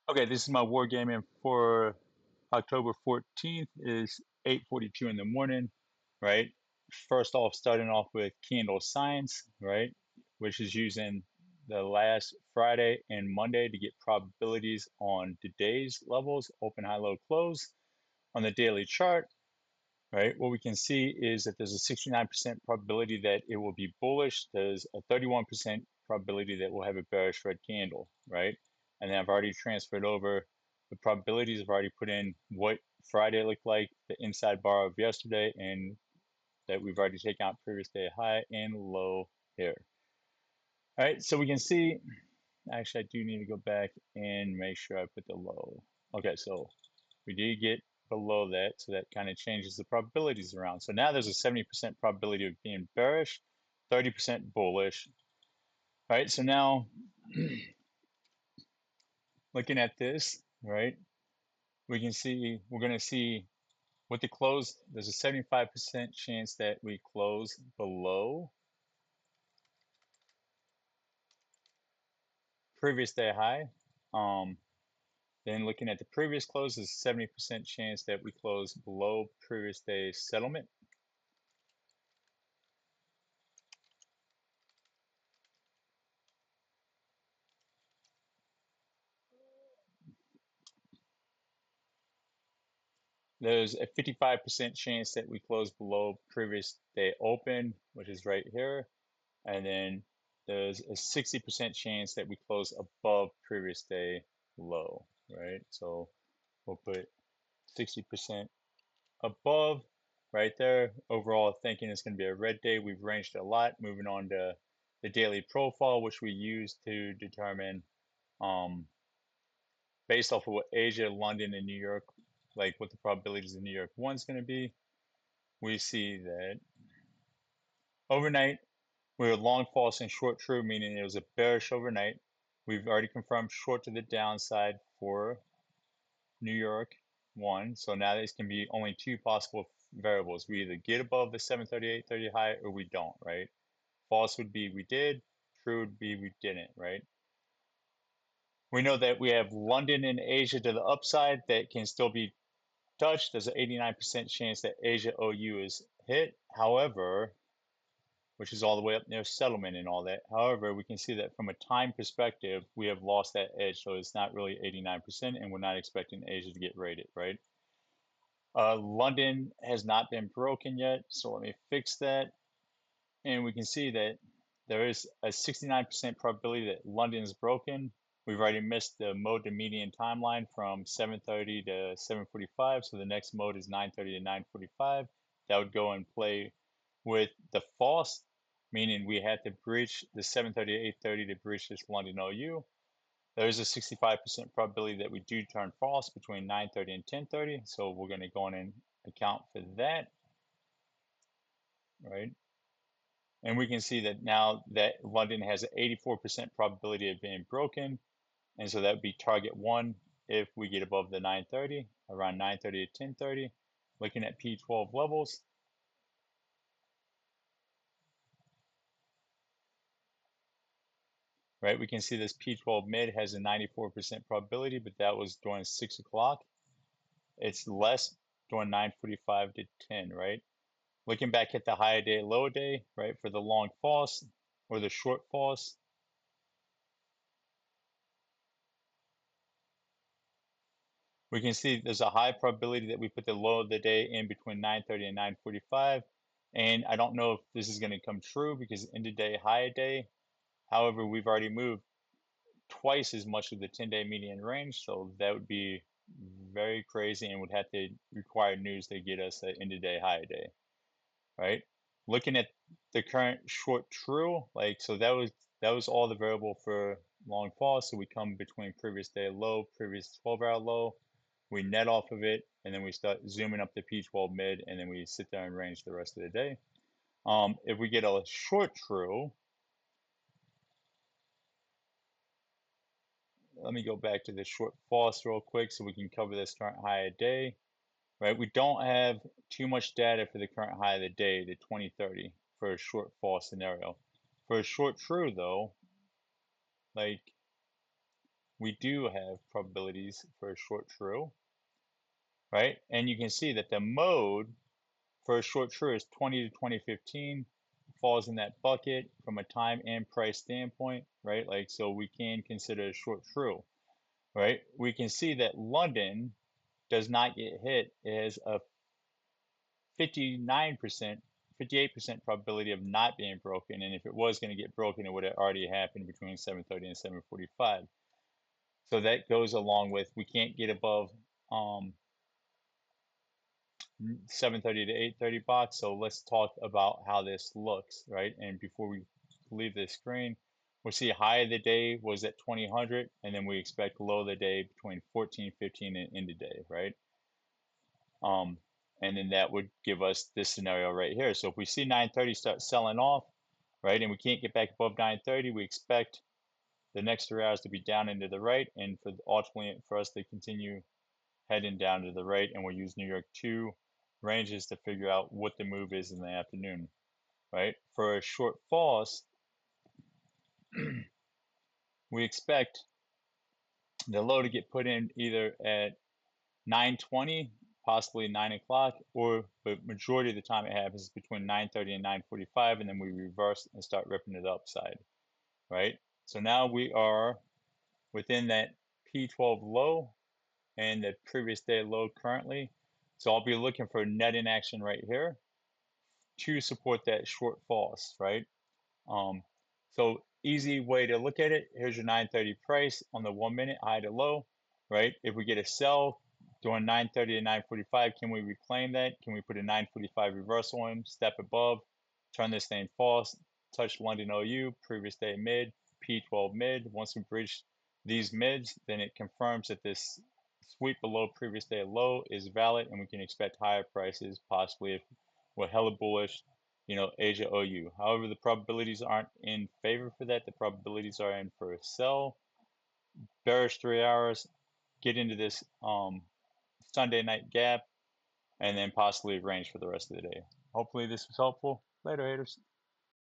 Okay, this is my wargaming for October 14th is 8:42 in the morning, right? First off, starting off with candle science, right? Which is using the last Friday and Monday to get probabilities on today's levels, open, high, low, close. On the daily chart, right? What we can see is that there's a 69% probability that it will be bullish. There's a 31% probability that we'll have a bearish red candle, right? And then I've already transferred over the probabilities. I've already put in what Friday looked like, the inside bar of yesterday, and that we've already taken out previous day high and low here. All right, so we can see, actually, I do need to go back and make sure I put the low. Okay, so we did get below that, so that kind of changes the probabilities around. So now there's a 70% probability of being bearish, 30% bullish. All right, so now looking at this, right, we can see we're going to see with the close, there's a 75% chance that we close below previous day high. Um, then looking at the previous close, there's a 70% chance that we close below previous day settlement. There's a 55% chance that we close below previous day open, which is right here. And then there's a 60% chance that we close above previous day low, right? So we'll put 60% above right there. Overall, thinking it's going to be a red day. We've ranged a lot. Moving on to the daily profile, which we use to determine um, based off of what Asia, London, and New York, like what the probabilities of New York 1 is going to be. We see that overnight we were long false and short true, meaning it was a bearish overnight. We've already confirmed short to the downside for New York 1. So now there's can be only two possible variables. We either get above the 738.30 high or we don't, right? False would be we did, true would be we didn't, right? We know that we have London and Asia to the upside that can still be touched. There's an 89% chance that Asia OU is hit. However, which is all the way up near settlement and all that. However, we can see that from a time perspective, we have lost that edge. So it's not really 89%, and we're not expecting Asia to get rated, right? London has not been broken yet. So let me fix that. And we can see that there is a 69% probability that London is broken. We've already missed the mode to median timeline from 7:30 to 7:45. So the next mode is 9:30 to 9:45. That would go and play with the false, meaning we had to breach the 7:30 to 8:30 to breach this London OU. There is a 65% probability that we do turn false between 9:30 and 10:30. So we're going to go in and account for that, right? And we can see that now that London has an 84% probability of being broken. And so that would be target one if we get above the 930, around 930 to 1030. Looking at P12 levels, right? We can see this P12 mid has a 94% probability, but that was during 6 o'clock. It's less during 9:45 to 10, right? Looking back at the higher day, lower day, right? For the long false or the short false, we can see there's a high probability that we put the low of the day in between 9:30 and 9:45. And I don't know if this is going to come true because end of day, high day. However, we've already moved twice as much of the 10-day median range. So that would be very crazy and would have to require news to get us an end of day, high day, right? Looking at the current short true, like, so that was all the variable for long fall. So we come between previous day low, previous 12-hour low, we net off of it, and then we start zooming up the P12 mid, and then we sit there and range the rest of the day. If we get a short true, let me go back to the short false real quick so we can cover this current high of day, right? We don't have too much data for the current high of the day, the 2030, for a short false scenario. For a short true, though, like we do have probabilities for a short true, right? And you can see that the mode for a short true is 20 to 2015, falls in that bucket from a time and price standpoint, right? Like, so we can consider a short true, right? We can see that London does not get hit. It has a 59%, 58% probability of not being broken. And if it was going to get broken, it would have already happened between 7:30 and 7:45. So that goes along with we can't get above 7:30 to 8:30 box. So let's talk about how this looks, right? And before we leave the screen, we'll see high of the day was at 2000, and then we expect low of the day between 14:15 and end of day, right? Um, and then that would give us this scenario right here. So if we see 9:30 start selling off, right, and we can't get back above 9:30, we expect the next 3 hours to be down and to the right, and for ultimately for us to continue heading down to the right, and we'll use New York 2 ranges to figure out what the move is in the afternoon, right? For a short false, we expect the low to get put in either at 9:20, possibly 9 o'clock, or the majority of the time it happens between 9:30 and 9:45, and then we reverse and start ripping it upside, right? So now we are within that P12 low and the previous day low currently. So I'll be looking for net in action right here to support that short false, right? So easy way to look at it. Here's your 9:30 price on the 1 minute high to low, right? If we get a sell during 9:30 to 9:45, can we reclaim that? Can we put a 9:45 reversal in, step above, turn this thing false, touch London OU, previous day mid, P12 mid. Once we bridge these mids, then it confirms that this sweep below previous day low is valid, and we can expect higher prices, possibly if we're hella bullish, Asia OU. However, the probabilities aren't in favor for that. The probabilities are in for a sell, bearish 3 hours, get into this Sunday night gap, and then possibly range for the rest of the day. Hopefully this was helpful. Later, haters.